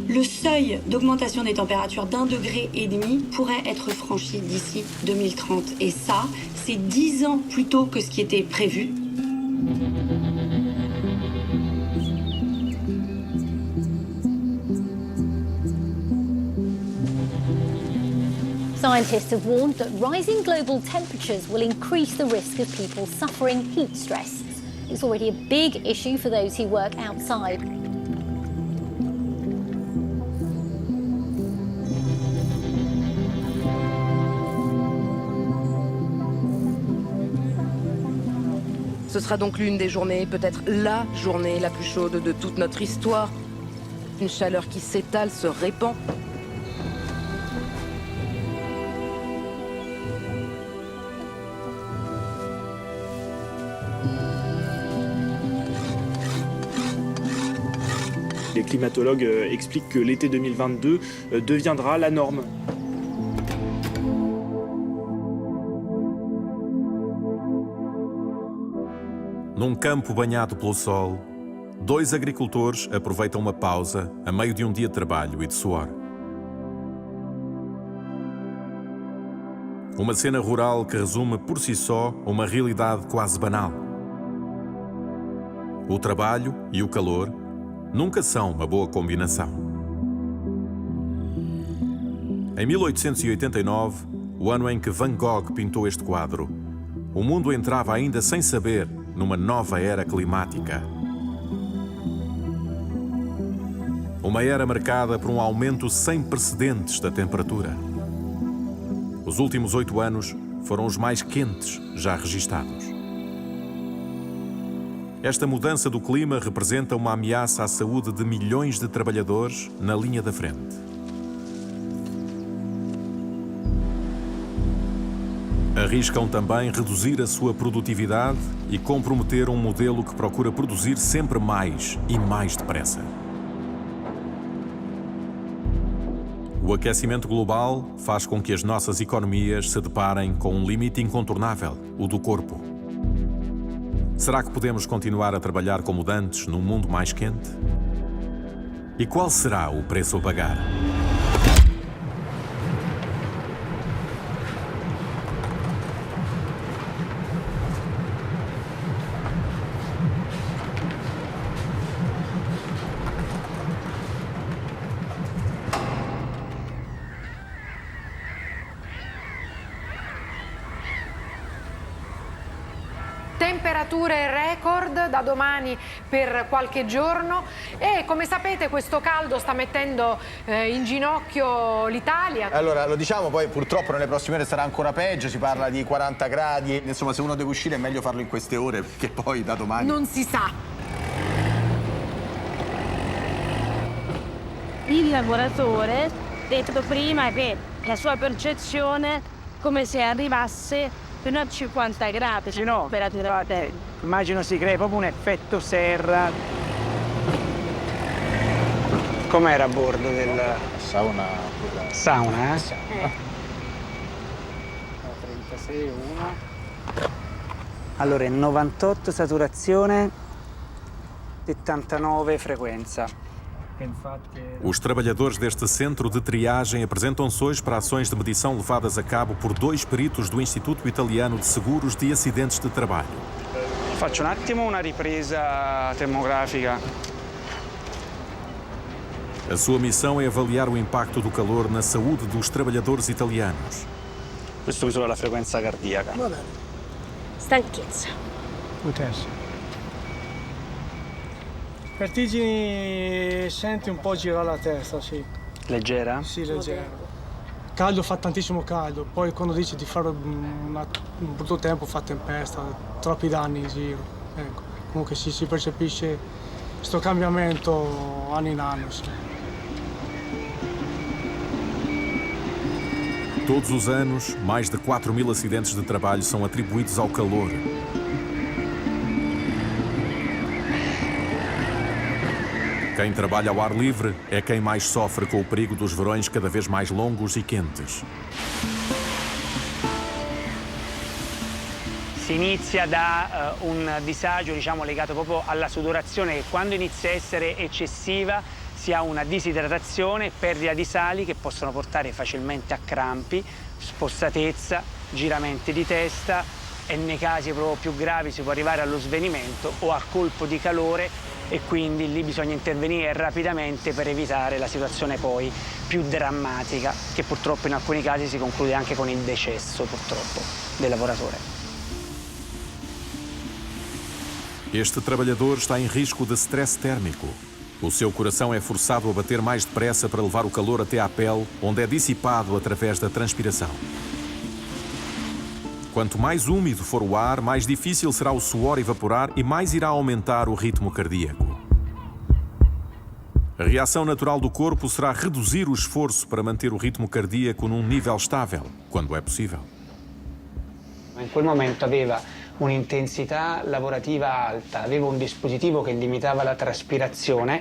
Le seuil d'augmentation des températures d'1,5 degré pourrait être franchi d'ici 2030. Et ça, c'est 10 ans plus tôt que ce qui était prévu. Scientists have warned that rising global temperatures will increase the risk of people suffering heat stress. It's already a big issue for those who work outside. Ce sera donc l'une des journées, peut-être la journée la plus chaude de toute notre histoire. Une chaleur qui s'étale, se répand. Les climatologues expliquent que l'été 2022 deviendra la norme. Num campo banhado pelo sol, dois agricultores aproveitam uma pausa a meio de um dia de trabalho e de suor. Uma cena rural que resume por si só uma realidade quase banal. O trabalho e o calor nunca são uma boa combinação. Em 1889, o ano em que Van Gogh pintou este quadro, o mundo entrava ainda sem saber numa nova era climática. Uma era marcada por um aumento sem precedentes da temperatura. Os últimos 8 anos foram os mais quentes já registados. Esta mudança do clima representa uma ameaça à saúde de milhões de trabalhadores na linha da frente. Arriscam também reduzir a sua produtividade e comprometer um modelo que procura produzir sempre mais e mais depressa. O aquecimento global faz com que as nossas economias se deparem com um limite incontornável, o do corpo. Será que podemos continuar a trabalhar como dantes num mundo mais quente? E qual será o preço a pagar? Temperature record da domani per qualche giorno e come sapete questo caldo sta mettendo in ginocchio l'Italia. Allora lo diciamo, poi purtroppo nelle prossime ore sarà ancora peggio, si parla di 40 gradi, insomma se uno deve uscire è meglio farlo in queste ore perché poi da domani... Non si sa. Il lavoratore detto prima che la sua percezione come se arrivasse fino a 50 gradi, se no, immagino si crea proprio un effetto serra. Com'era a bordo del Sauna. sauna? 36, 1. Allora, 98 saturazione, 79 frequenza. Os trabalhadores deste centro de triagem apresentam-se hoje para ações de medição levadas a cabo por 2 peritos do Instituto Italiano de Seguros de Acidentes de Trabalho. Faccio un attimo una ripresa termografica. A sua missão é avaliar o impacto do calor na saúde dos trabalhadores italianos. Questo misura la frequenza cardiaca. Va bene. Stanchezza. Potenza. Vertigini, senti un po' girare la testa, sì. Leggera? Sì, leggero. Caldo, fa tantissimo caldo, poi quando dici di fare un brutto tempo fa tempesta, troppi danni in giro. Ecco. Comunque si percepisce questo cambiamento anno in anno. Sì. Todos os anos, mais de 4.000 acidentes de trabalho são atribuídos ao calor. Quem trabalha ao ar livre é quem mais sofre com o perigo dos verões cada vez mais longos e quentes. Si inizia da un disagio, diciamo, legato proprio alla sudorazione che quando inizia a essere eccessiva si ha una disidratazione e perdita di sali che possono portare facilmente a crampi, spossatezza, giramenti di testa e nei casi proprio più gravi si può arrivare allo svenimento o al colpo di calore e quindi lì bisogna intervenire rapidamente per evitare la situazione poi più drammatica che purtroppo in alcuni casi si conclude anche con il decesso purtroppo del lavoratore. Este trabalhador está em risco de stress térmico. O seu coração é forçado a bater mais depressa para levar o calor até à pele, onde é dissipado através da transpiração. Quanto mais úmido for o ar, mais difícil será o suor evaporar e mais irá aumentar o ritmo cardíaco. A reação natural do corpo será reduzir o esforço para manter o ritmo cardíaco num nível estável, quando é possível. In quel momento aveva un'intensità lavorativa alta, aveva un dispositivo che limitava la traspirazione,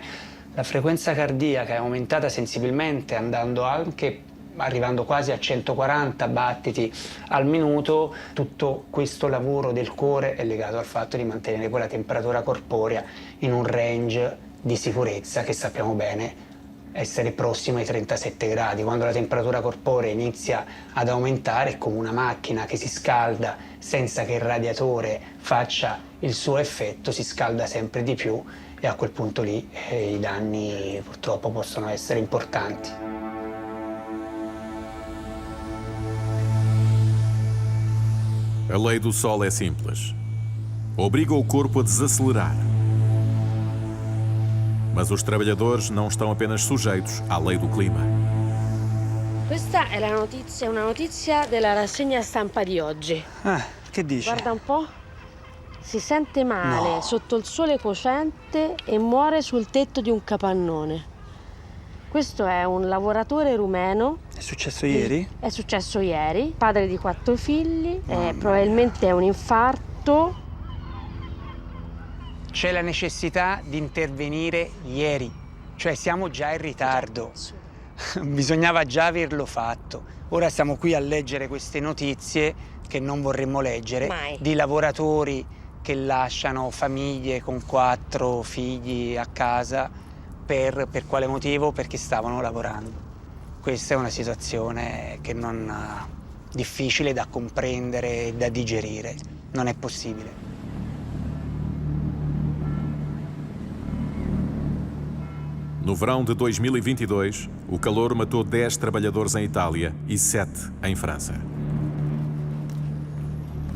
la frequenza cardiaca è aumentata sensibilmente arrivando quasi a 140 battiti al minuto. Tutto questo lavoro del cuore è legato al fatto di mantenere poi la temperatura corporea in un range di sicurezza che sappiamo bene essere prossimo ai 37 gradi. Quando la temperatura corporea inizia ad aumentare è come una macchina che si scalda senza che il radiatore faccia il suo effetto, si scalda sempre di più e a quel punto lì i danni purtroppo possono essere importanti. A lei do Sol é simples. Obriga o corpo a desacelerar. Mas os trabalhadores não estão apenas sujeitos à lei do clima. Questa è una notizia della rassegna stampa di oggi. Che dice? Guarda un po'. Si sente male sotto il sole cocente e muore sul tetto di un capannone. Questo è un lavoratore rumeno. È successo ieri? È successo ieri. Padre di 4 figli. Probabilmente è un infarto. C'è la necessità di intervenire ieri, cioè siamo già in ritardo. Bisognava già averlo fatto. Ora siamo qui a leggere queste notizie che non vorremmo leggere, di lavoratori che lasciano famiglie con 4 figli a casa per quale motivo? Perché stavano lavorando. Questa è una situazione che difficile da comprendere e da digerire. Non è possibile. No verão de 2022, o calor matou 10 trabalhadores em Itália e 7 em França.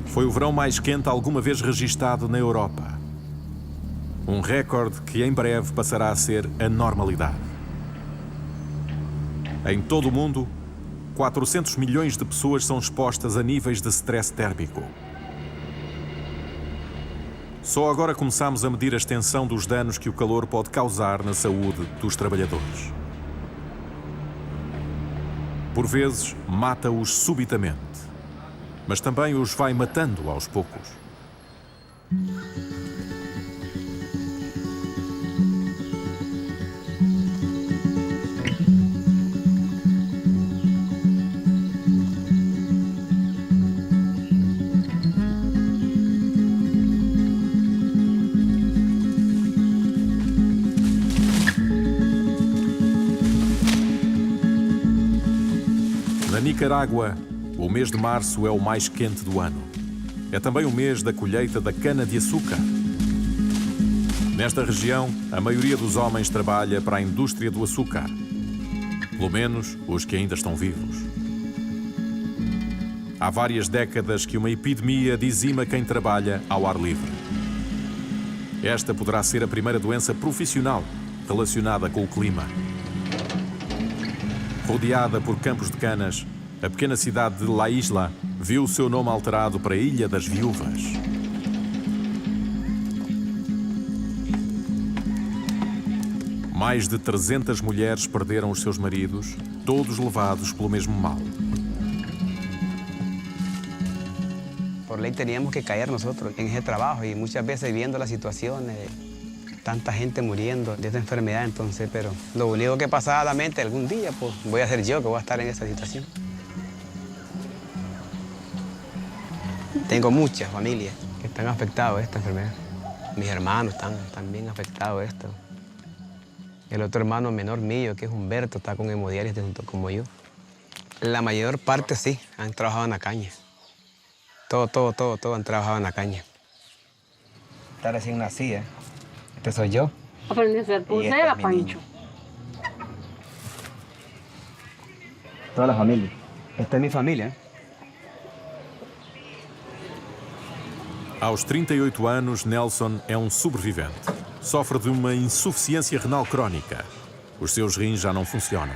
Foi o verão mais quente alguma vez registado na Europa. Um recorde que em breve passará a ser a normalidade. Em todo o mundo, 400 milhões de pessoas são expostas a níveis de stress térmico. Só agora começamos a medir a extensão dos danos que o calor pode causar na saúde dos trabalhadores. Por vezes, mata-os subitamente, mas também os vai matando aos poucos. Na Nicarágua, o mês de março é o mais quente do ano. É também o mês da colheita da cana-de-açúcar. Nesta região, a maioria dos homens trabalha para a indústria do açúcar. Pelo menos os que ainda estão vivos. Há várias décadas que uma epidemia dizima quem trabalha ao ar livre. Esta poderá ser a primeira doença profissional relacionada com o clima. Rodeada por campos de canas, a pequena cidade de La Isla viu o seu nome alterado para Ilha das Viúvas. Mais de 300 mulheres perderam os seus maridos, todos levados pelo mesmo mal. Por ley teníamos que caer nosotros en ese trabajo y muchas veces viendo la situación, tanta gente muriendo de esta enfermedad, entonces, pero lo único que pasaba a la mente, algún día, pues voy a ser yo que voy a estar en esa situación. Tengo muchas familias que están afectadas a esta enfermedad. Mis hermanos están también afectados a esto. El otro hermano menor mío, que es Humberto, está con hemodiálisis junto como yo. La mayor parte sí, han trabajado en la caña. Todo han trabajado en la caña. Está recién nacida. Este soy yo. Aprendí a hacer pulsera, Pancho. Toda la familia. Esta es mi familia. Aos 38 anos, Nelson é um sobrevivente. Sofre de uma insuficiência renal crónica. Os seus rins já não funcionam.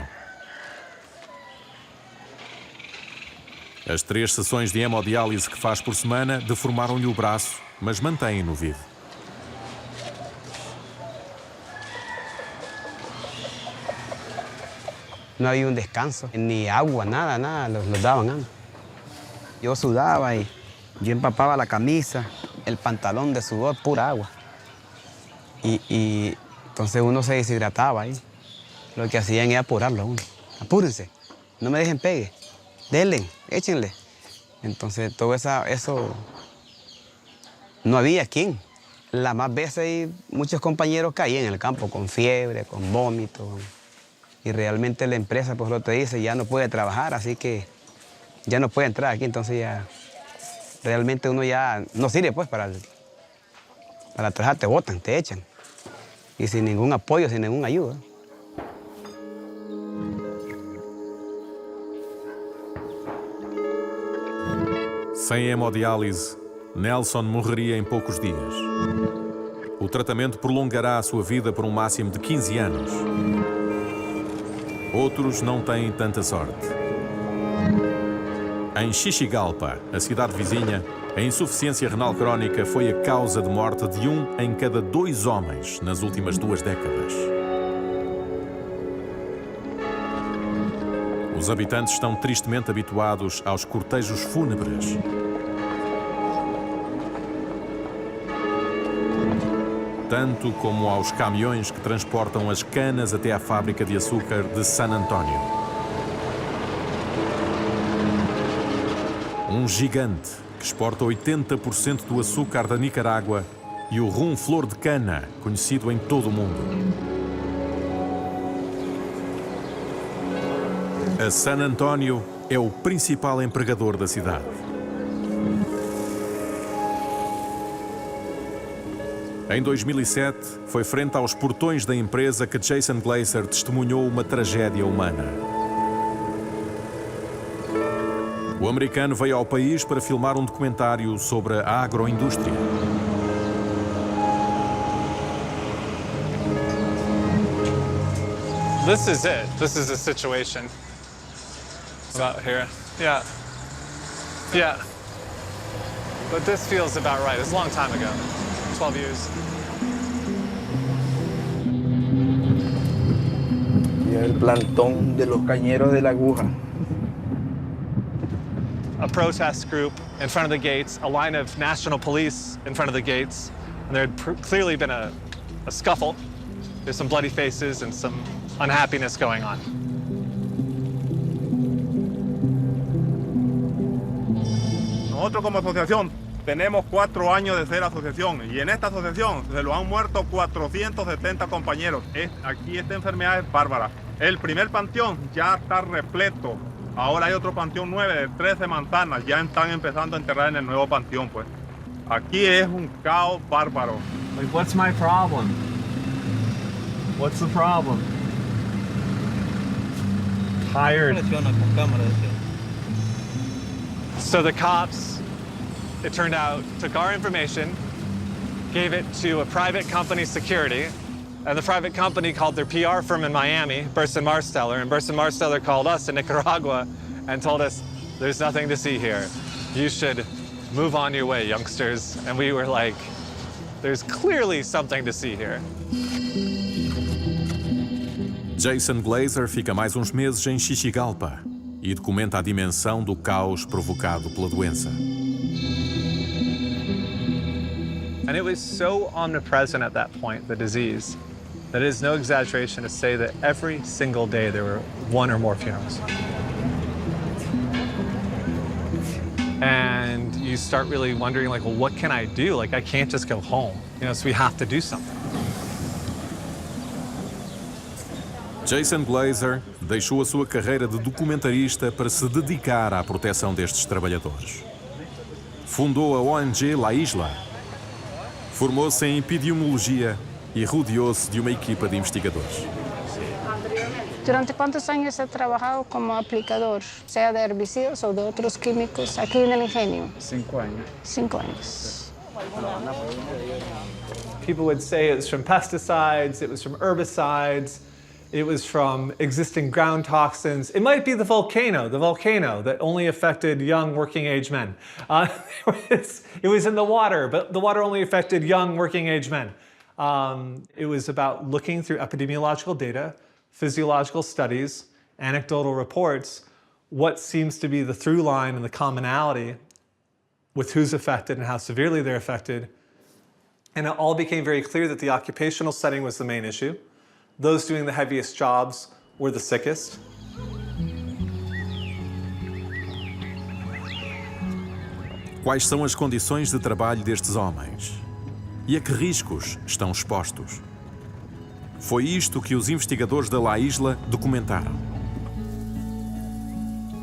As 3 sessões de hemodiálise que faz por semana deformaram-lhe o braço, mas mantêm-no vivo. No había un descanso, ni agua, nada, los daban antes. Yo sudaba y yo empapaba la camisa, el pantalón de sudor, pura agua. Y entonces uno se deshidrataba ahí. Lo que hacían era apurarlo a uno. Apúrense, no me dejen pegue, denle, échenle. Entonces todo eso no había quien. Las más veces muchos compañeros caían en el campo con fiebre, con vómito. Y realmente la empresa, pues lo te dice, ya no puede trabajar, así que ya no puede entrar aquí, entonces ya realmente uno ya no sirve pues para trabajar, te botan, te echan. Y sin ningún apoyo, sin ninguna ayuda. Sem hemodiálise, Nelson morreria em poucos dias. O tratamento prolongará a sua vida por um máximo de 15 anos. Outros não têm tanta sorte. Em Xixigalpa, a cidade vizinha, a insuficiência renal crónica foi a causa de morte de 1 em cada 2 homens nas últimas 2 décadas. Os habitantes estão tristemente habituados aos cortejos fúnebres. Tanto como aos caminhões que transportam as canas até à fábrica de açúcar de San Antonio. Um gigante que exporta 80% do açúcar da Nicarágua e o rum flor de cana, conhecido em todo o mundo. A San Antonio é o principal empregador da cidade. Em 2007, foi frente aos portões da empresa que Jason Glazer testemunhou uma tragédia humana. O americano veio ao país para filmar um documentário sobre a agroindústria. This is it. This is the situation. About here. Yeah. Yeah. But this feels about right. It's a long time ago. 12 years. Y el plantón de los cañeros de la aguja. A protest group in front of the gates, a line of national police in front of the gates, and there had clearly been a scuffle. There's some bloody faces and some unhappiness going on. Nosotros como asociación tenemos 4 años de ser asociación y en esta asociación se lo han muerto 470 compañeros. Aquí esta enfermedad es bárbara. El primer panteón ya está repleto. Ahora hay otro panteón 9 de 13 manzanas. Ya están empezando a enterrar en el nuevo panteón, pues. Aquí es un caos bárbaro. Like, what's my problem? What's the problem? Tired. So the cops, it turned out, took our information, gave it to a private company security, and the private company called their PR firm in Miami, Burson Marsteller, and Burson Marsteller called us in Nicaragua and told us, there's nothing to see here. You should move on your way, youngsters. And we were like, there's clearly something to see here. Jason Glazer fica mais uns meses em Xixigalpa e documenta a dimensão do caos provocado pela doença. And it was so omnipresent at that point, the disease, that it is no exaggeration to say that every single day there were 1 or more funerals. And you start really wondering, like, well, what can I do? Like, I can't just go home, you know, so we have to do something. Jason Glazer deixou a sua carreira de documentarista para se dedicar à proteção destes trabalhadores. Fundou a ONG La Isla, formou-se em epidemiologia e rodeou-se de uma equipa de investigadores. ¿Durante cuántos años ha trabajado como aplicador, sea de herbicidas o de otros químicos, aquí en el ingenio? 5 años. 5 años. People would say it was from pesticides, it was from herbicides, it was from existing ground toxins. It might be the volcano that only affected young working age men. It was in the water, but the water only affected young working age men. It was about looking through epidemiological data, physiological studies, anecdotal reports, what seems to be the through line and the commonality with who's affected and how severely they're affected. And it all became very clear that the occupational setting was the main issue. Those doing the heaviest jobs were the sickest. Quais são as condições de trabalho destes homens? E a que riscos estão expostos? Foi isto que os investigadores da La Isla documentaram.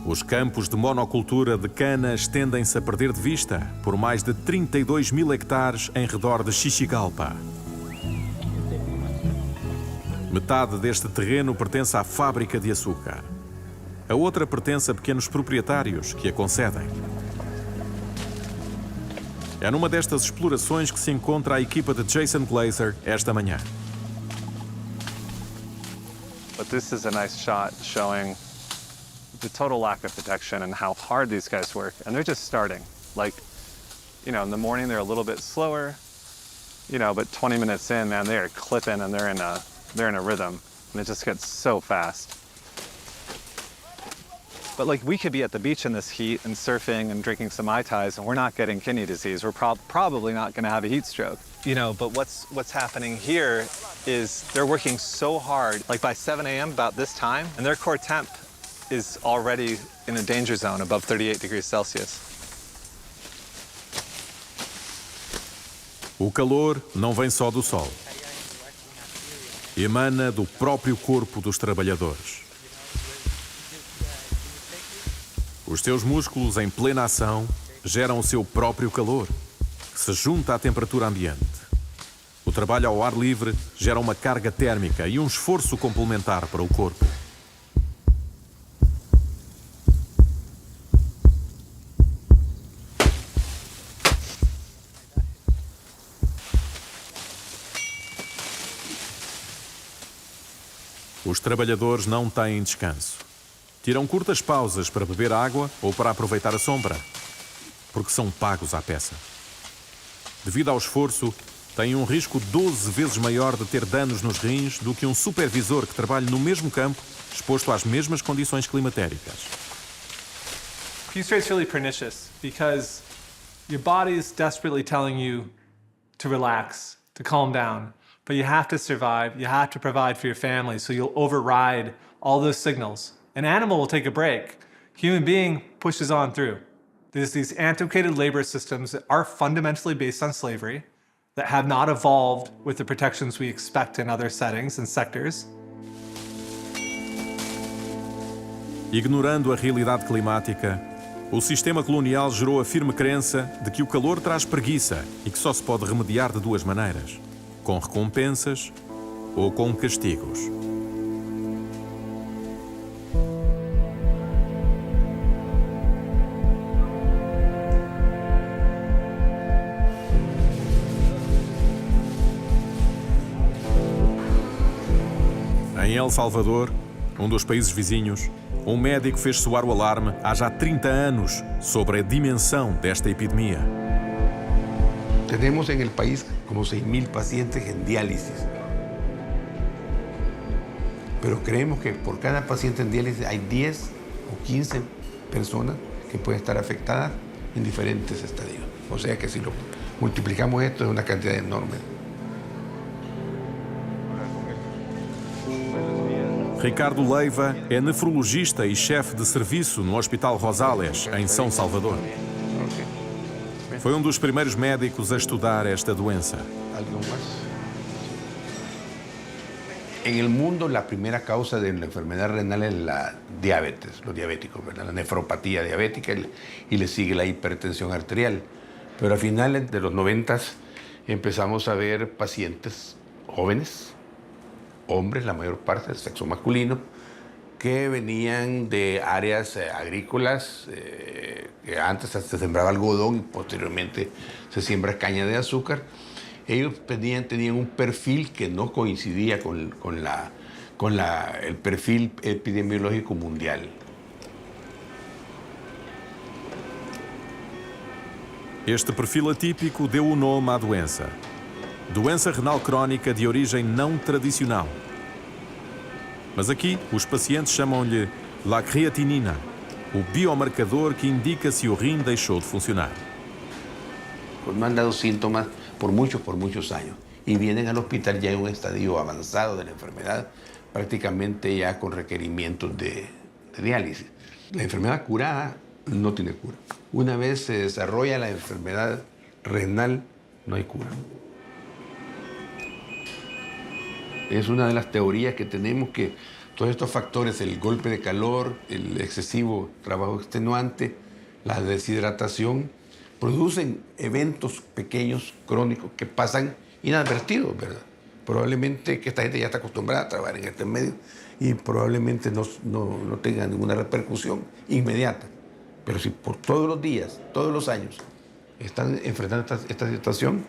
Os campos de monocultura de cana estendem-se a perder de vista por mais de 32 mil hectares em redor de Xixigalpa. Metade deste terreno pertence à fábrica de açúcar. A outra pertence a pequenos proprietários que a concedem. É numa destas explorações que se encontra a equipa de Jason Glazer esta manhã. But this is a nice shot showing the total lack of protection and how hard these guys work. And they're just starting. Like, you know, in the morning they're a little bit slower, you know, but 20 minutes in, man, they are clipping and they're in a rhythm. And it just gets so fast. But like, we could be at the beach in this heat and surfing and drinking some Mai Tais and we're not getting kidney disease. We're probably not going to have a heat stroke. You know, but what's happening here is they're working so hard, like by 7 a.m. about this time, and their core temp is already in a danger zone above 38 degrees Celsius. O calor não vem só do sol. Emana do próprio corpo dos trabalhadores. Os seus músculos em plena ação geram o seu próprio calor, que se junta à temperatura ambiente. O trabalho ao ar livre gera uma carga térmica e um esforço complementar para o corpo. Os trabalhadores não têm descanso. Tiram curtas pausas para beber água ou para aproveitar a sombra, porque são pagos à peça. Devido ao esforço, têm um risco 12 vezes maior de ter danos nos rins do que um supervisor que trabalha no mesmo campo, exposto às mesmas condições climatéricas. Heat straight's really pernicious because your body's desperately telling you to relax, to calm down, but you have to survive, you have to provide for your family, so you'll override all those signals. An animal will take a break. Human being pushes on through. There's these antiquated labor systems that are fundamentally based on slavery, that have not evolved with the protections we expect in other settings and sectors. Ignorando a realidade climática, o sistema colonial gerou a firme crença de que o calor traz preguiça e que só se pode remediar de duas maneiras: com recompensas ou com castigos. Em El Salvador, um dos países vizinhos, um médico fez soar o alarme há já 30 anos sobre a dimensão desta epidemia. Tenemos en el país como 6.000 pacientes en diálisis. Pero creemos que por cada paciente en diálisis hay 10 o 15 personas que pueden estar afectadas en diferentes estadios. O sea que si lo multiplicamos esto es una cantidad enorme. Ricardo Leiva é nefrologista e chefe de serviço no Hospital Rosales, em São Salvador. Foi um dos primeiros médicos a estudar esta doença. En el mundo la primera causa de la enfermedad renal es la diabetes, los diabéticos, ¿verdad? La nefropatía diabética y le sigue la hipertensión arterial. Pero a finales de los 90 empezamos a ver pacientes jóvenes, hombres, la mayor parte del sexo masculino, que venían de áreas agrícolas, que antes se sembraba algodón y posteriormente se siembra caña de azúcar. Ellos tenían un perfil que no coincidía con el perfil epidemiológico mundial. Este perfil atípico deu o nome à doença. Doença renal crónica de origem não tradicional. Mas aqui, os pacientes chamam-lhe la creatinina, o biomarcador que indica se o rim deixou de funcionar. No han dado síntomas por muchos años y vienen al hospital ya en un estadio avanzado de la enfermedad, prácticamente ya con requerimientos de diálisis. La enfermedad curada no tiene cura. Una vez se desarrolla la enfermedad renal, no hay cura. Es una de las teorías que tenemos, que todos estos factores, el golpe de calor, el excesivo trabajo extenuante, la deshidratación, producen eventos pequeños, crónicos, que pasan inadvertidos, ¿verdad? Probablemente que esta gente ya está acostumbrada a trabajar en este medio y probablemente no tenga ninguna repercusión inmediata. Pero si por todos los días, todos los años, están enfrentando esta situación,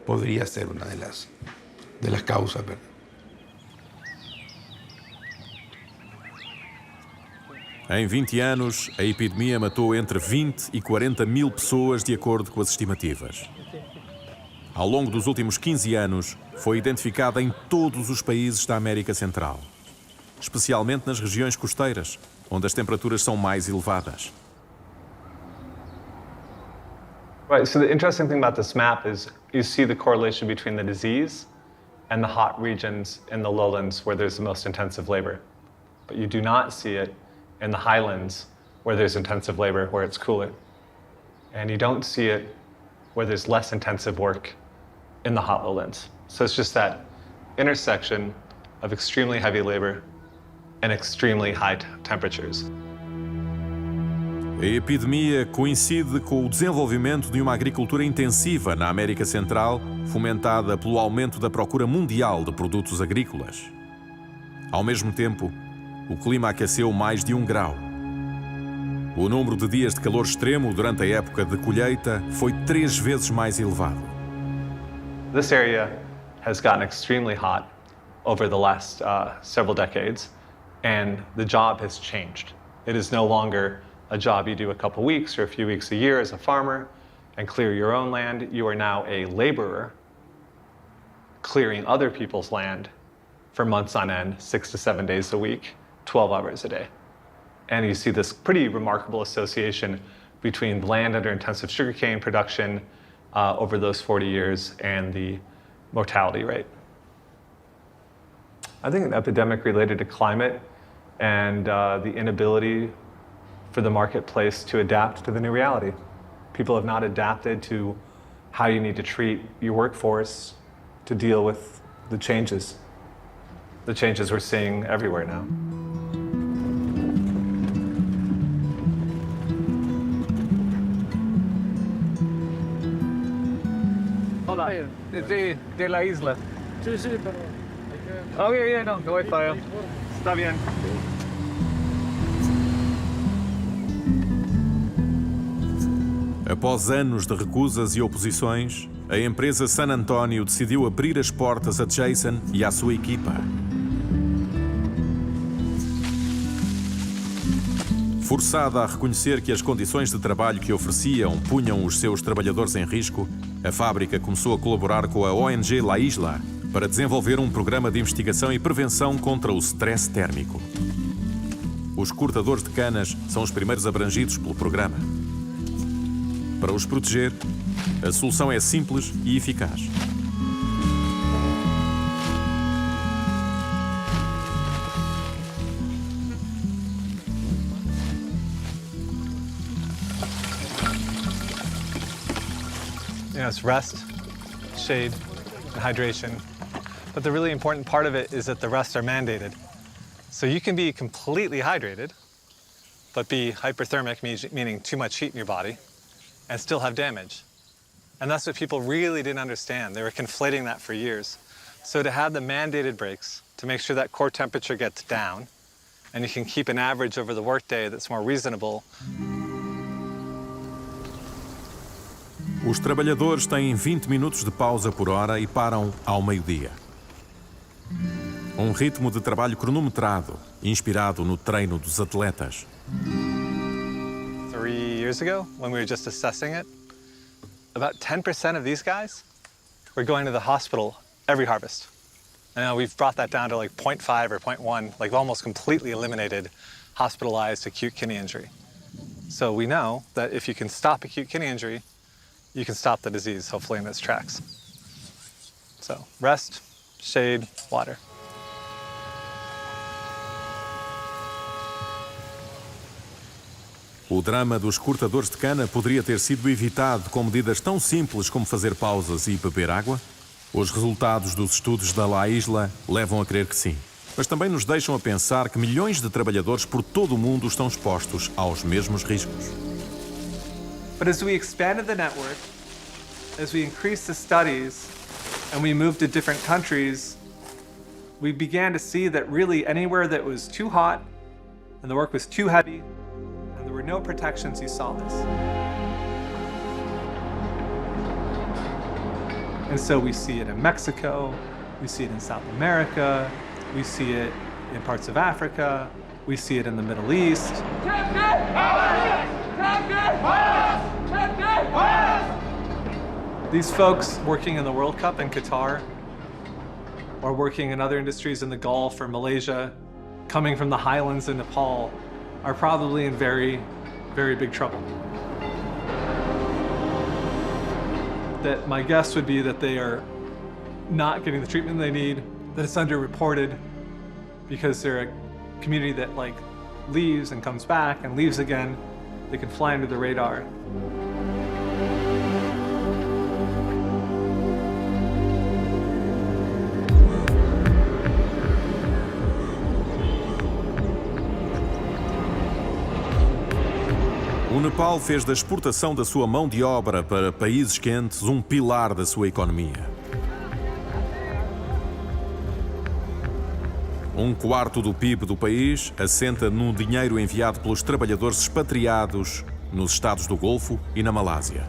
podría ser una de las causas, ¿verdad? Em 20 anos, a epidemia matou entre 20 e 40 mil pessoas, de acordo com as estimativas. Ao longo dos últimos 15 anos, foi identificada em todos os países da América Central, especialmente nas regiões costeiras, onde as temperaturas são mais elevadas. Right, so the interesting thing about this map is you see the correlation between the disease and the hot regions in the lowlands where there's the most intensive labor. But you do not see it in the highlands where there's intensive labor, where it's cooler. And you don't see it where there's less intensive work in the hot lowlands. So it's just that intersection of extremely heavy labor and extremely high temperatures. A epidemia coincide com o desenvolvimento de uma agricultura intensiva na América Central, fomentada pelo aumento da procura mundial de produtos agrícolas. Ao mesmo tempo, o clima aqueceu mais de 1 grau. O número de dias de calor extremo durante a época de colheita foi 3 vezes mais elevado. This area has gotten extremely hot over the last several decades, and the job has changed. It is no longer a job you do a couple weeks or a few weeks a year as a farmer and clear your own land. You are now a laborer clearing other people's land for months on end, 6 to 7 days a week, 12 hours a day. And you see this pretty remarkable association between land under intensive sugarcane production over those 40 years and the mortality rate. I think an epidemic related to climate and the inability for the marketplace to adapt to the new reality. People have not adapted to how you need to treat your workforce to deal with the changes we're seeing everywhere now. Hola, de la isla. Sí, pero... Oh, yeah, no hay fallo. Está bien. Após anos de recusas e oposições, a empresa San Antonio decidiu abrir as portas a Jason e à sua equipa. Forçada a reconhecer que as condições de trabalho que ofereciam punham os seus trabalhadores em risco, a fábrica começou a colaborar com a ONG La Isla para desenvolver um programa de investigação e prevenção contra o stress térmico. Os cortadores de canas são os primeiros abrangidos pelo programa. Para os proteger, a solução é simples e eficaz. It's rest, shade, and hydration. But the really important part of it is that the rests are mandated. So you can be completely hydrated, but be hyperthermic, meaning too much heat in your body, and still have damage. And that's what people really didn't understand. They were conflating that for years. So to have the mandated breaks, to make sure that core temperature gets down, and you can keep an average over the workday that's more reasonable. Os trabalhadores têm 20 minutos de pausa por hora e param ao meio-dia. Um ritmo de trabalho cronometrado, inspirado no treino dos atletas. 3 years ago, when we were just assessing it, about 10% of these guys were going to the hospital every harvest. And now we've brought that down to like 0.5 or 0.1, like almost completely eliminated hospitalized acute kidney injury. So we know that if you can stop acute kidney injury, you can stop the disease, hopefully in its tracks. So rest, shade, water. O drama dos cortadores de cana poderia ter sido evitado com medidas tão simples como fazer pausas e beber água? Os resultados dos estudos da La Isla levam a crer que sim. Mas também nos deixam a pensar que milhões de trabalhadores por todo o mundo estão expostos aos mesmos riscos. But as we expanded the network, as we increased the studies, and we moved to different countries, we began to see that really anywhere that was too hot and the work was too heavy and there were no protections, you saw this. And so we see it in Mexico, we see it in South America, we see it in parts of Africa, we see it in the Middle East. These folks working in the World Cup in Qatar, or working in other industries in the Gulf or Malaysia, coming from the highlands in Nepal, are probably in very, very big trouble. That my guess would be that they are not getting the treatment they need, that it's underreported, because they're a community that like leaves and comes back and leaves again. They can fly under the radar. O Nepal fez da exportação da sua mão de obra para países quentes um pilar da sua economia. Um quarto do PIB do país assenta no dinheiro enviado pelos trabalhadores expatriados nos Estados do Golfo e na Malásia.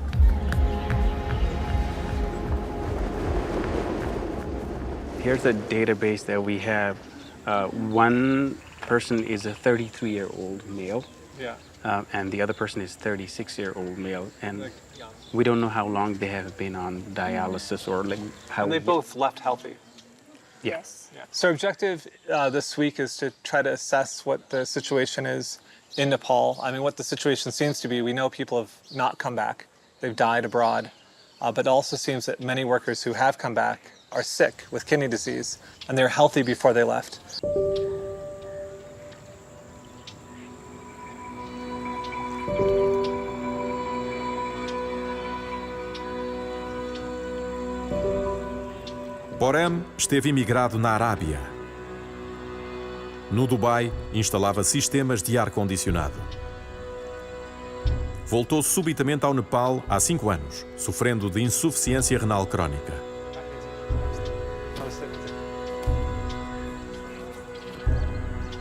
Here's a database that we have. One person is a 33-year-old male. Yeah. And the other person is 36-year-old male, and we don't know how long they have been on dialysis or like how. And they both left healthy. Yes. Yeah. So our objective this week is to try to assess what the situation is in Nepal. I mean, what the situation seems to be. We know people have not come back; they've died abroad, but it also seems that many workers who have come back are sick with kidney disease, and they're healthy before they left. Borem esteve imigrado na Arábia. No Dubai, instalava sistemas de ar-condicionado. Voltou subitamente ao Nepal há 5 anos, sofrendo de insuficiência renal crónica.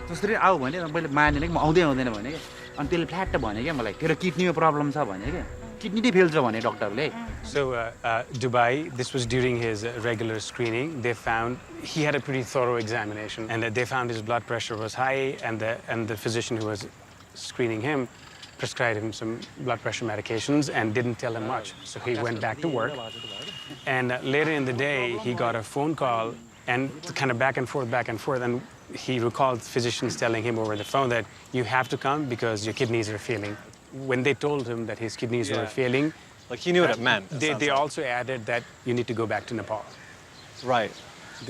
जसरी आऊ भने मैले मानेन कि म आउँदै आउँदैन भने के अनि त्यसले फ्ल्याट भने के मलाई तेरो किडनीमा प्रब्लम छ भने के किडनी नै फेल छ भने डाक्टरले. So Dubai, this was during his regular screening. They found he had a pretty thorough examination, and they found his blood pressure was high, and the physician who was screening him prescribed him some blood pressure medications and didn't tell him much. So he went back to work, and later in the day he got a phone call and kind of back and forth, and he recalled physicians telling him over the phone that you have to come because your kidneys are failing. When they told him that his kidneys were failing, like he knew what it meant. They also added that you need to go back to Nepal. Right.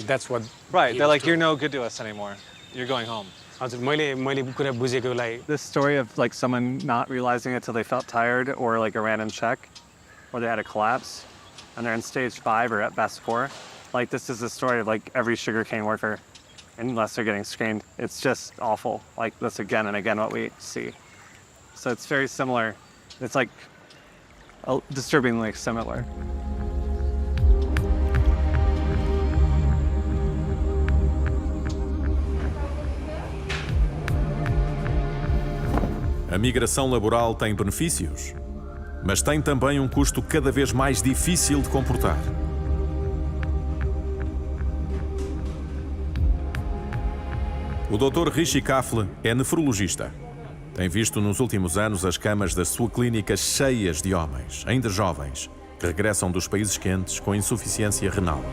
That's what. Right. They're like, you're no good to us anymore. You're going home. This story of like someone not realizing it till they felt tired, or like a random check, or they had a collapse, and they're in stage 5 or at best 4. Like, this is the story of, like, every sugarcane worker, unless they're getting screened. It's just awful. Like, that's again and again what we see. So it's very similar. It's, like, disturbingly similar. A migração laboral tem benefícios, mas tem também um custo cada vez mais difícil de comportar. O Dr. Rishi Kafle é nefrologista. Tem visto nos últimos anos as camas da sua clínica cheias de homens, ainda jovens, que regressam dos países quentes com insuficiência renal.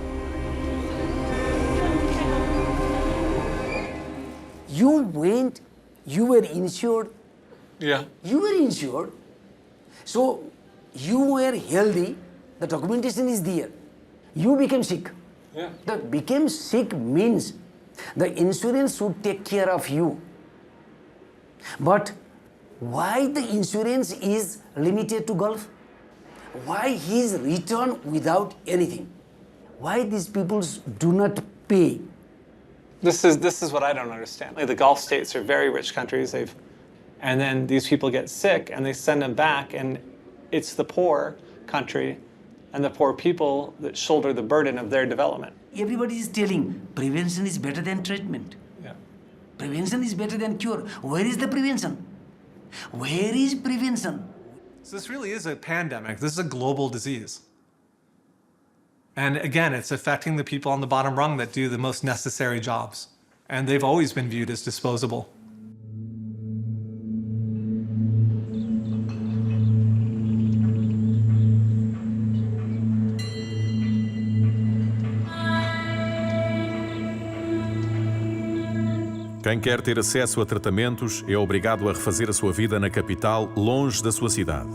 You went, you were insured. Yeah. You were insured. So you were healthy, the documentation is there. You became sick. Yeah. The became sick means the insurance should take care of you. But why the insurance is limited to Gulf? Why his return without anything? Why these people do not pay? This is what I don't understand. Like, the Gulf states are very rich countries. And then these people get sick and they send them back, and it's the poor country and the poor people that shoulder the burden of their development. Everybody is telling prevention is better than treatment. Yeah. Prevention is better than cure. Where is the prevention? Where is prevention? So this really is a pandemic. This is a global disease. And again, it's affecting the people on the bottom rung that do the most necessary jobs. And they've always been viewed as disposable. Quem quer ter acesso a tratamentos é obrigado a refazer a sua vida na capital, longe da sua cidade.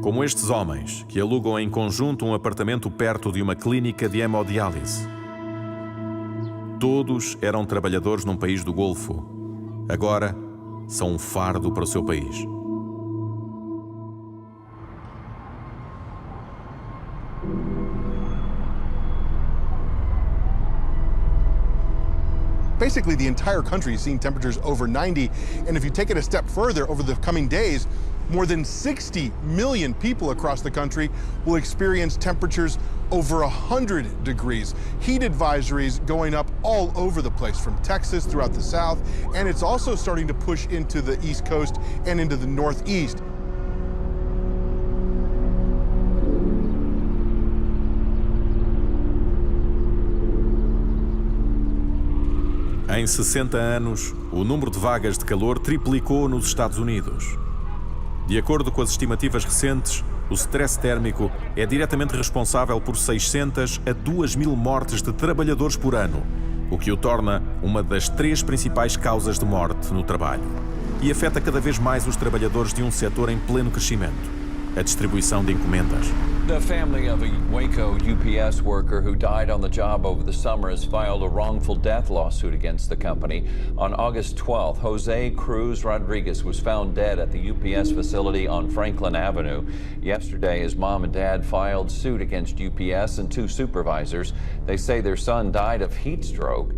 Como estes homens, que alugam em conjunto um apartamento perto de uma clínica de hemodiálise. Todos eram trabalhadores num país do Golfo. Agora, são um fardo para o seu país. Basically, the entire country is seeing temperatures over 90, and if you take it a step further, over the coming days, more than 60 million people across the country will experience temperatures over 100 degrees. Heat advisories going up all over the place, from Texas throughout the south, and it's also starting to push into the East Coast and into the Northeast. Em 60 anos, o número de vagas de calor triplicou nos Estados Unidos. De acordo com as estimativas recentes, o stress térmico é diretamente responsável por 600 a 2.000 mortes de trabalhadores por ano, o que o torna uma das 3 principais causas de morte no trabalho. E afeta cada vez mais os trabalhadores de um setor em pleno crescimento: a distribuição de encomendas. The family of a Waco UPS worker who died on the job over the summer has filed a wrongful death lawsuit against the company. On August 12th, Jose Cruz Rodriguez was found dead at the UPS facility on Franklin Avenue. Yesterday, his mom and dad filed suit against UPS and 2 supervisors. They say their son died of heat stroke.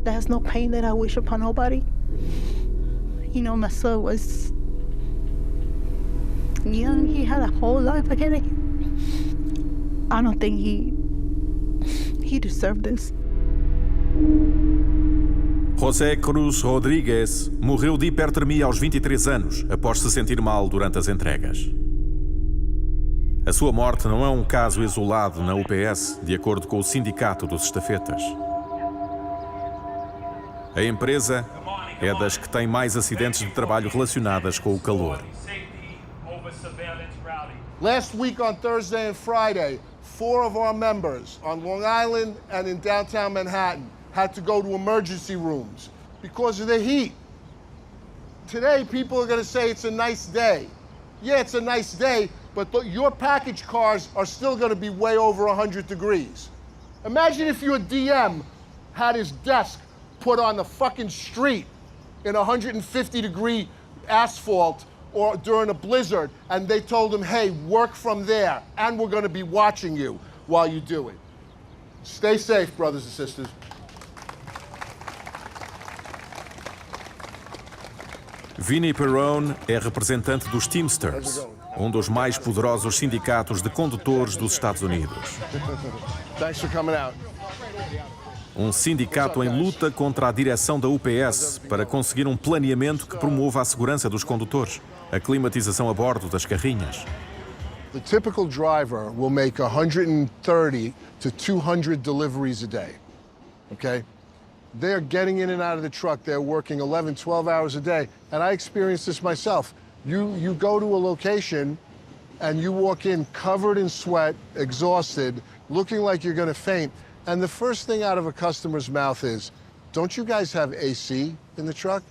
There's no pain that I wish upon nobody. You know, my son was young, he had a whole life ahead of him. I don't think he deserved this. José Cruz Rodriguez morreu de hipertermia aos 23 anos, após se sentir mal durante as entregas. A sua morte não é um caso isolado na UPS, de acordo com o Sindicato dos Estafetas. A empresa é das que tem mais acidentes de trabalho relacionadas com o calor. Last week on Thursday and Friday, 4 of our members on Long Island and in downtown Manhattan had to go to emergency rooms because of the heat. Today, people are going to say it's a nice day. Yeah, it's a nice day, but your package cars are still going to be way over 100 degrees. Imagine if your DM had his desk put on the fucking street in 150-degree asphalt or during a blizzard, and they told him, hey, work from there, and we're going to be watching you. while you do it. Stay safe, brothers and sisters. Vinnie Perrone é representante dos Teamsters, um dos mais poderosos sindicatos de condutores dos Estados Unidos. Thanks for coming out. Um sindicato em luta contra a direção da UPS para conseguir um planeamento que promova a segurança dos condutores, a climatização a bordo das carrinhas. The typical driver will make 130 to 200 deliveries a day, okay? They're getting in and out of the truck. They're working 11, 12 hours a day. And I experienced this myself. You go to a location and you walk in covered in sweat, exhausted, looking like you're going to faint. And the first thing out of a customer's mouth is, don't you guys have AC in the truck?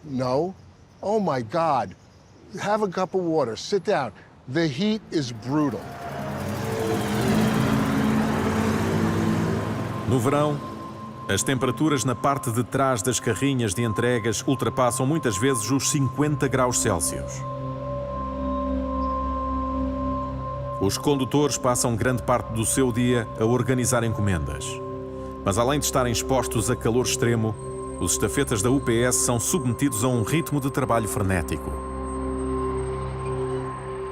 No? Oh my God. Have a cup of water, sit down. The heat is brutal. No verão, as temperaturas na parte de trás das carrinhas de entregas ultrapassam muitas vezes os 50 graus Celsius. Os condutores passam grande parte do seu dia a organizar encomendas. Mas além de estarem expostos a calor extremo, os estafetas da UPS são submetidos a um ritmo de trabalho frenético.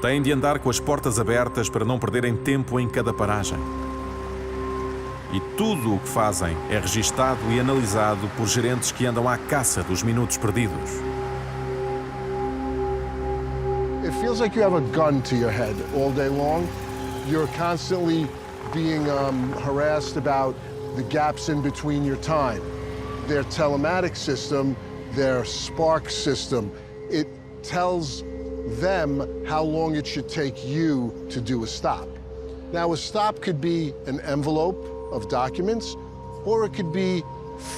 Têm de andar com as portas abertas para não perderem tempo em cada paragem. E tudo o que fazem é registado e analisado por gerentes que andam à caça dos minutos perdidos. It feels like you have a gun to your head all day long. You're constantly being harassed about the gaps in between your time. Their telematics system, their Spark system, it tells them how long it should take you to do a stop. Now, a stop could be an envelope of documents, or it could be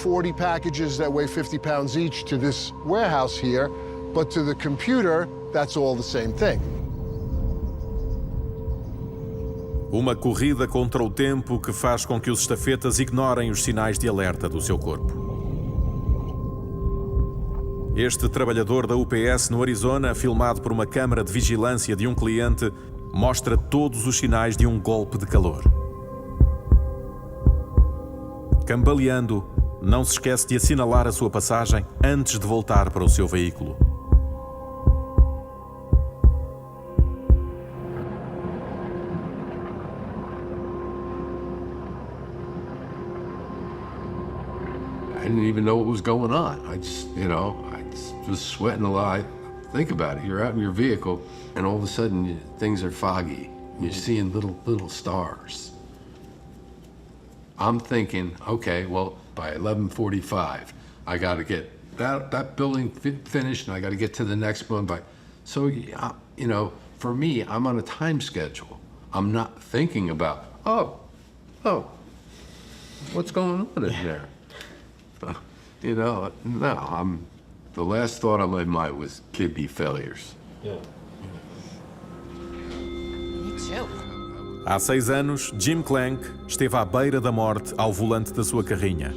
40 packages that weigh 50 pounds each to this warehouse here, but to the computer, that's all the same thing. Uma corrida contra o tempo que faz com que os estafetas ignorem os sinais de alerta do seu corpo. Este trabalhador da UPS no Arizona, filmado por uma câmara de vigilância de um cliente, mostra todos os sinais de um golpe de calor. Cambaleando, não se esquece de assinalar a sua passagem antes de voltar para o seu veículo. I didn't even know what was going on. I just was sweating a lot. Think about it. You're out in your vehicle, and all of a sudden things are foggy. You're seeing little stars. I'm thinking, okay, well, by 11:45, I got to get that building finished, and I got to get to the next one. So, for me, I'm on a time schedule. I'm not thinking about, oh, what's going on in there? No, the last thought on my mind was kidney failures. Yeah. Me too. Há 6 anos, Jim Clank esteve à beira da morte ao volante da sua carrinha.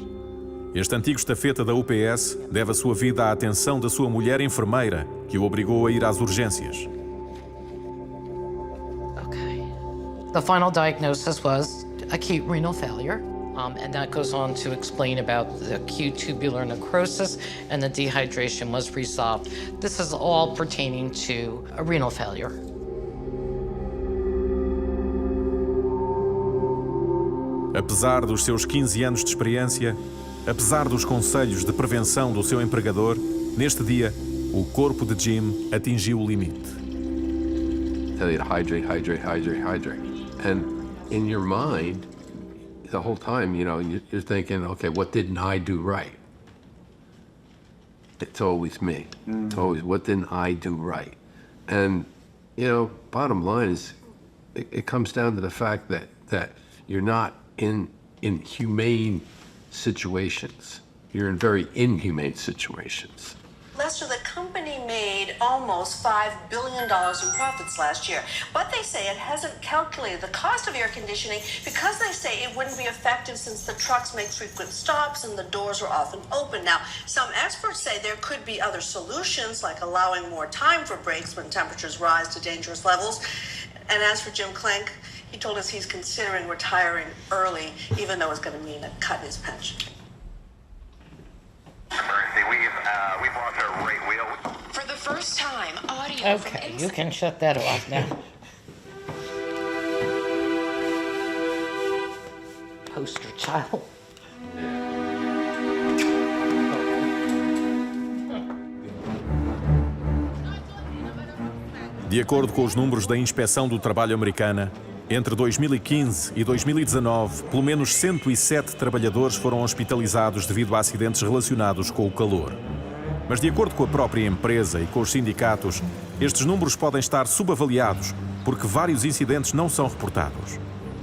Este antigo estafeta da UPS deve a sua vida à atenção da sua mulher enfermeira, que o obrigou a ir às urgências. Okay. The final diagnosis was acute renal failure. And that goes on to explain about the acute tubular necrosis, and the dehydration was resolved. This is all pertaining to a renal failure. Apesar dos seus 15 anos de experiência, apesar dos conselhos de prevenção do seu empregador, neste dia, o corpo de Jim atingiu o limite. Tell you to hydrate. And in your mind, the whole time, you're thinking, okay, what didn't I do right? It's always me. It's always, what didn't I do right? And, bottom line is, it comes down to the fact that you're not in humane situations. You're in very inhumane situations. Lester, the company made almost $5 billion in profits last year, but they say it hasn't calculated the cost of air conditioning because they say it wouldn't be effective since the trucks make frequent stops and the doors are often open. Now, some experts say there could be other solutions, like allowing more time for breaks when temperatures rise to dangerous levels. And as for Jim Clank, He told us he's considering retiring early, even though it's going to mean a cut in his pension. We've lost our right wheel. For the first time, audio Okay, you can shut that off now. Poster child. De acordo com os números da Inspeção do Trabalho americana, entre 2015 e 2019, pelo menos 107 trabalhadores foram hospitalizados devido a acidentes relacionados com o calor. Mas, de acordo com a própria empresa e com os sindicatos, estes números podem estar subavaliados porque vários incidentes não são reportados.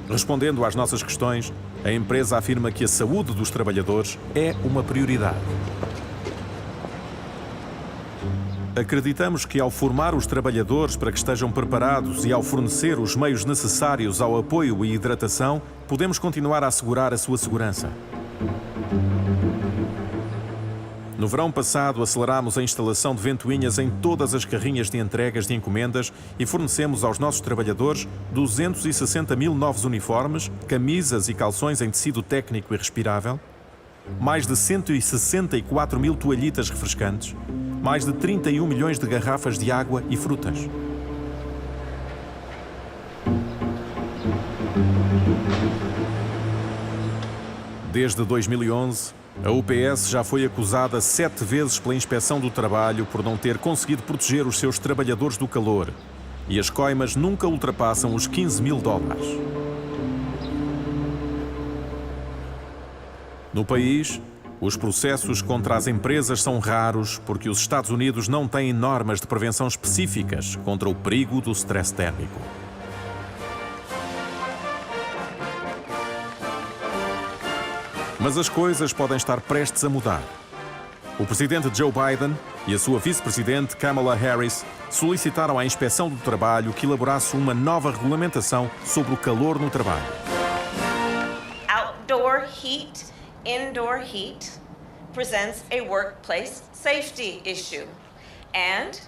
Respondendo às nossas questões, a empresa afirma que a saúde dos trabalhadores é uma prioridade. Acreditamos que, ao formar os trabalhadores para que estejam preparados e ao fornecer os meios necessários ao apoio e hidratação, podemos continuar a assegurar a sua segurança. No verão passado, aceleramos a instalação de ventoinhas em todas as carrinhas de entregas de encomendas e fornecemos aos nossos trabalhadores 260 mil novos uniformes, camisas e calções em tecido técnico e respirável, mais de 164 mil toalhitas refrescantes, mais de 31 milhões de garrafas de água e frutas. Desde 2011, a UPS já foi acusada 7 vezes pela Inspeção do Trabalho por não ter conseguido proteger os seus trabalhadores do calor, e as coimas nunca ultrapassam os $15 mil. No país, os processos contra as empresas são raros porque os Estados Unidos não têm normas de prevenção específicas contra o perigo do stress térmico. Mas as coisas podem estar prestes a mudar. O presidente Joe Biden e a sua vice-presidente Kamala Harris solicitaram à Inspeção do Trabalho que elaborasse uma nova regulamentação sobre o calor no trabalho. Outdoor heat, indoor heat presents a workplace safety issue, and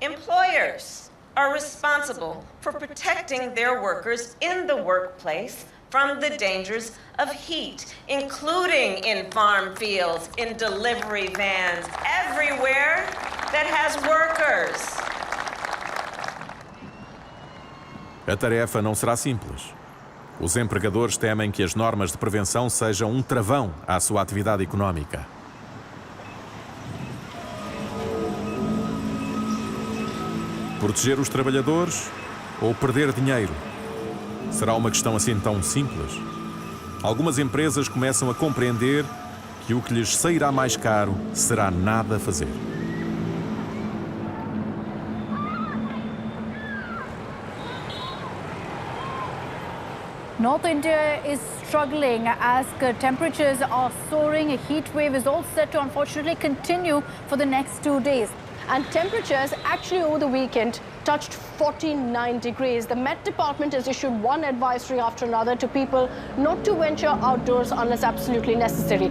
employers are responsible for protecting their workers in the workplace from the dangers of heat, including in farm fields, in delivery vans, everywhere that has workers. A tarefa não será simples. Os empregadores temem que as normas de prevenção sejam um travão à sua atividade económica. Proteger os trabalhadores ou perder dinheiro? Será uma questão assim tão simples? Algumas empresas começam a compreender que o que lhes sairá mais caro será nada fazer. North India is struggling as temperatures are soaring. A heat wave is all set to unfortunately continue for the next 2 days. And temperatures actually over the weekend touched 49 degrees. The Met Department has issued one advisory after another to people not to venture outdoors unless absolutely necessary.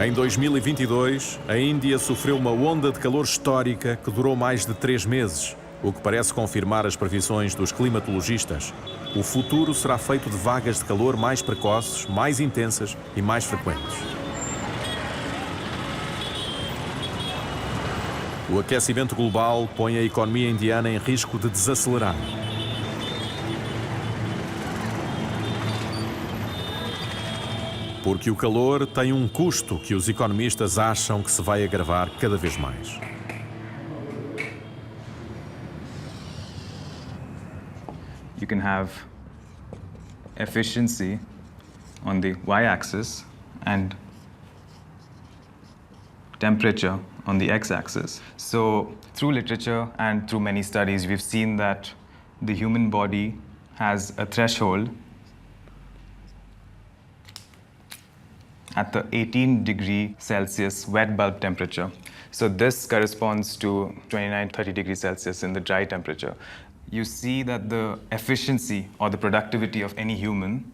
Em 2022, a Índia sofreu uma onda de calor histórica que durou mais de 3 meses, o que parece confirmar as previsões dos climatologistas. O futuro será feito de vagas de calor mais precoces, mais intensas e mais frequentes. O aquecimento global põe a economia indiana em risco de desacelerar. Porque o calor tem um custo que os economistas acham que se vai agravar cada vez mais. You can have efficiency on the y-axis and temperature on the x-axis. So through literature and through many studies, we've seen that the human body has a threshold at the 18 degree Celsius wet bulb temperature. So this corresponds to 29-30 degrees Celsius in the dry temperature. You see that the efficiency or the productivity of any human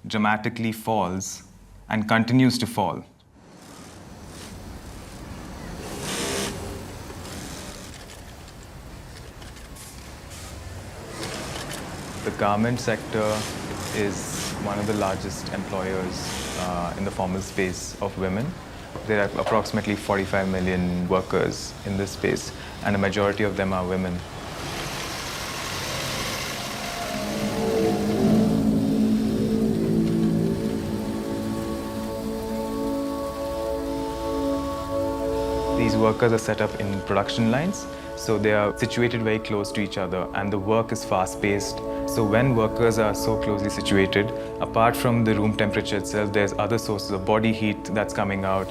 dramatically falls and continues to fall. The garment sector is one of the largest employers in the formal space of women. There are approximately 45 million workers in this space, and a majority of them are women. These workers are set up in production lines, so they are situated very close to each other, and the work is fast-paced. So when workers are so closely situated, apart from the room temperature itself, there's other sources of body heat that's coming out.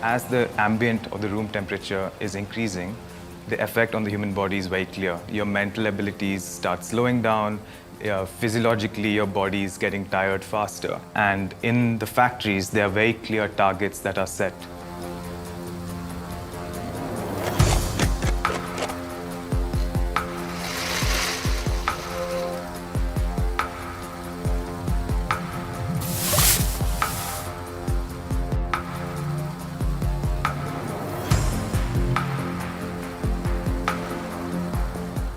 As the ambient or the room temperature is increasing, the effect on the human body is very clear. Your mental abilities start slowing down. Physiologically, your body is getting tired faster. And in the factories, there are very clear targets that are set.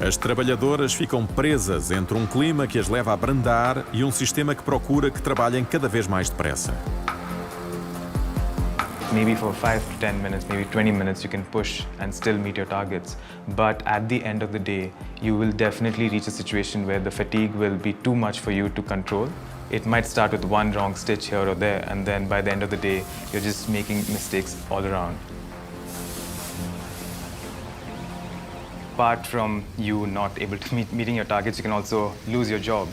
As trabalhadoras ficam presas entre um clima que as leva a abrandar e um sistema que procura que trabalhem cada vez mais depressa. Maybe for 5 to 10 minutes, maybe 20 minutes, you can push and still meet your targets. But at the end of the day, you will definitely reach a situation where the fatigue will be too much for you to control. It might start with one wrong stitch here or there, and then by the end of the day, you're just making mistakes all around. Apart from you not able to meeting your targets, you can also lose your job.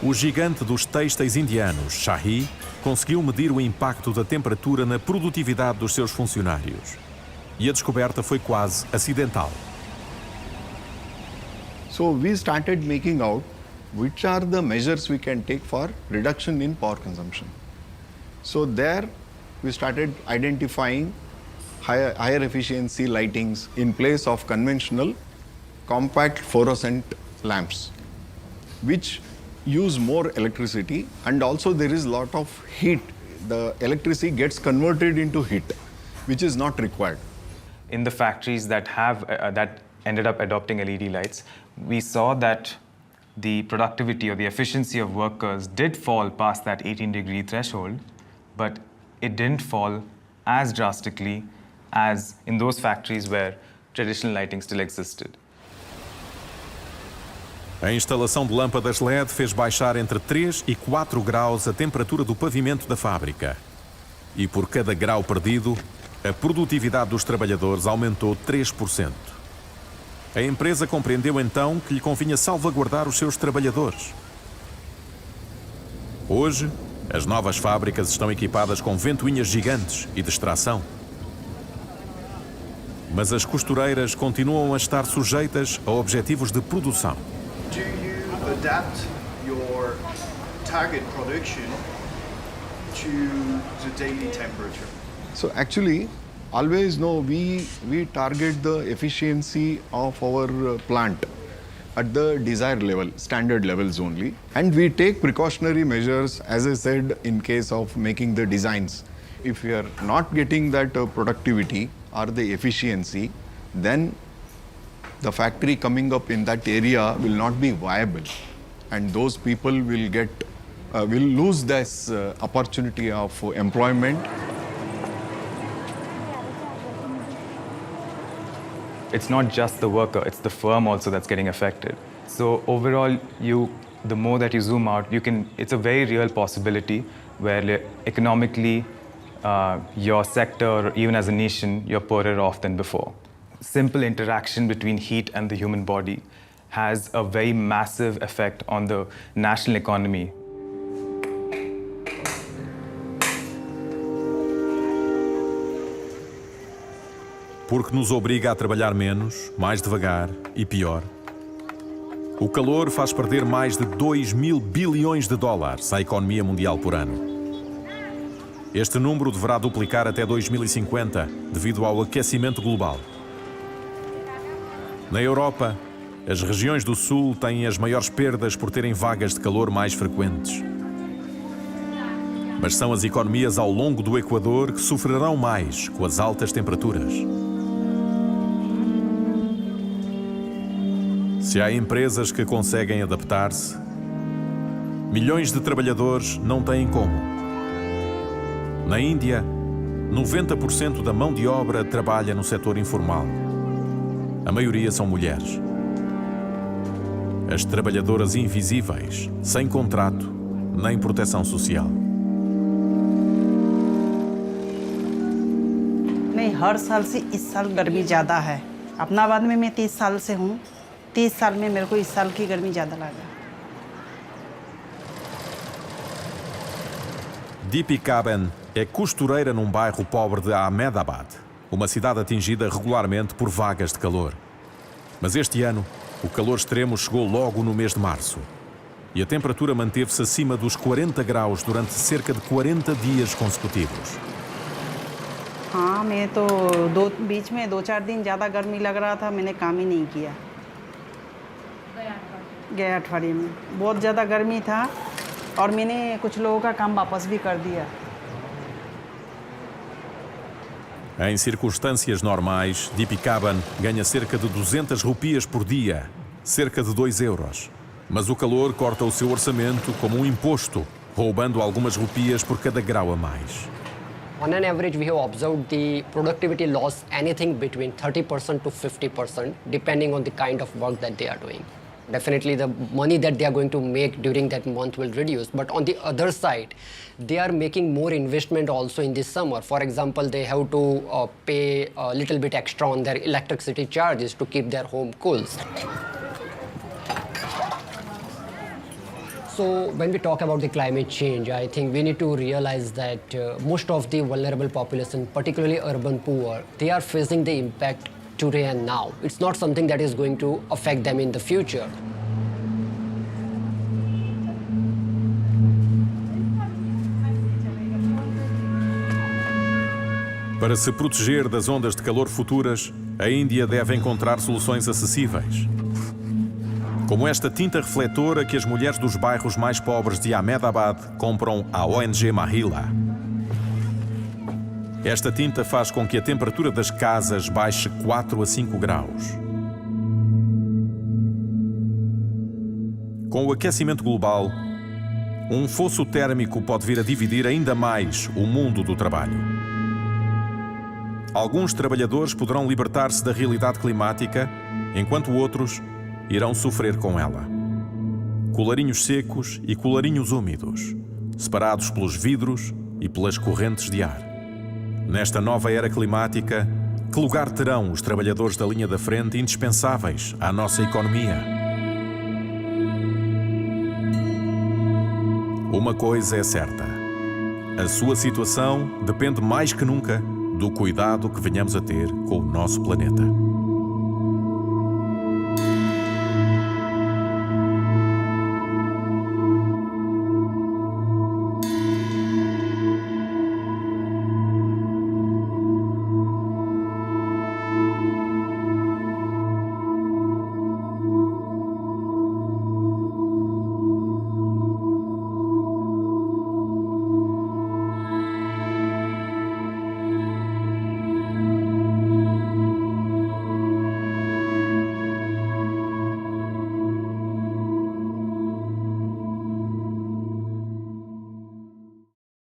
O gigante dos têxteis indianos, Shahi, conseguiu medir o impacto da temperatura na produtividade dos seus funcionários. E a descoberta foi quase acidental. So we started making out which are the measures we can take for reduction in power consumption. So there we started identifying higher efficiency lightings in place of conventional compact fluorescent lamps, which use more electricity, and also there is a lot of heat. The electricity gets converted into heat, which is not required. In the factories that ended up adopting LED lights, we saw that the productivity or the efficiency of workers did fall past that 18-degree threshold, but it didn't fall as drastically as in those factories where traditional lighting still existed. A instalação de lâmpadas LED fez baixar entre 3 e 4 graus a temperatura do pavimento da fábrica. E por cada grau perdido, a produtividade dos trabalhadores aumentou 3%. A empresa compreendeu então que lhe convinha salvaguardar os seus trabalhadores. Hoje, as novas fábricas estão equipadas com ventoinhas gigantes e distração. Mas as costureiras continuam a estar sujeitas a objetivos de produção. Do you adapt your target production to the daily temperature? So actually, always we target the efficiency of our plant at the desired level, standard levels only. And we take precautionary measures, as I said, in case of making the designs. If we are not getting that productivity or the efficiency, then the factory coming up in that area will not be viable. And those people will lose this opportunity of employment. It's not just the worker, it's the firm also that's getting affected. So overall, the more that you zoom out, it's a very real possibility where economically, your sector, or even as a nation, you're poorer off than before. Simple interaction between heat and the human body has a very massive effect on the national economy. Porque nos obriga a trabalhar menos, mais devagar e pior. O calor faz perder mais de 2.000 bilhões de dólares à economia mundial por ano. Este número deverá duplicar até 2050 devido ao aquecimento global. Na Europa, as regiões do Sul têm as maiores perdas por terem vagas de calor mais frequentes. Mas são as economias ao longo do Equador que sofrerão mais com as altas temperaturas. Se há empresas que conseguem adaptar-se, milhões de trabalhadores não têm como. Na Índia, 90% da mão de obra trabalha no setor informal. A maioria são mulheres. As trabalhadoras invisíveis, sem contrato nem proteção social. नहीं, हर साल से इस साल गर्मी ज़्यादा है। अपनाबाद में मैं 30 साल से हूँ। 30 साल में मेरे को इस साल की गर्मी ज़्यादा लगा। Deepy Kaben é costureira num bairro pobre de Ahmedabad, uma cidade atingida regularmente por vagas de calor. Mas este ano, o calor extremo chegou logo no mês de março. E a temperatura manteve-se acima dos 40 graus durante cerca de 40 dias consecutivos. हाँ, मैं तो बीच में 2-4 दिन ज़्यादा गर्मी लग रहा था, मैंने काम ही नहीं किया। गए अठवाडिये में बहुत ज़्यादा गर्मी था और मैंने कुछ लोगों का काम वापस भी कर दिया। Em circunstâncias normais, Deepy Kaben ganha cerca de 200 rupias por dia, cerca de 2 euros. Mas o calor corta o seu orçamento como um imposto, roubando algumas rupias por cada grau a mais. On an average, we have observed the productivity loss anything between 30% to 50%, depending on the kind of work that they are doing. Definitely the money that they are going to make during that month will reduce. But on the other side, they are making more investment also in this summer. For example, they have to pay a little bit extra on their electricity charges to keep their home cool. So when we talk about the climate change, I think we need to realize that most of the vulnerable population, particularly urban poor, they are facing the impact today and now. It's not something that is going to affect them in the future. Para se proteger das ondas de calor futuras, a Índia deve encontrar soluções acessíveis. Como esta tinta refletora que as mulheres dos bairros mais pobres de Ahmedabad compram à ONG Mahila. Esta tinta faz com que a temperatura das casas baixe 4 a 5 graus. Com o aquecimento global, um fosso térmico pode vir a dividir ainda mais o mundo do trabalho. Alguns trabalhadores poderão libertar-se da realidade climática, enquanto outros irão sofrer com ela. Colarinhos secos e colarinhos úmidos, separados pelos vidros e pelas correntes de ar. Nesta nova era climática, que lugar terão os trabalhadores da linha da frente indispensáveis à nossa economia? Uma coisa é certa: a sua situação depende mais que nunca do cuidado que venhamos a ter com o nosso planeta.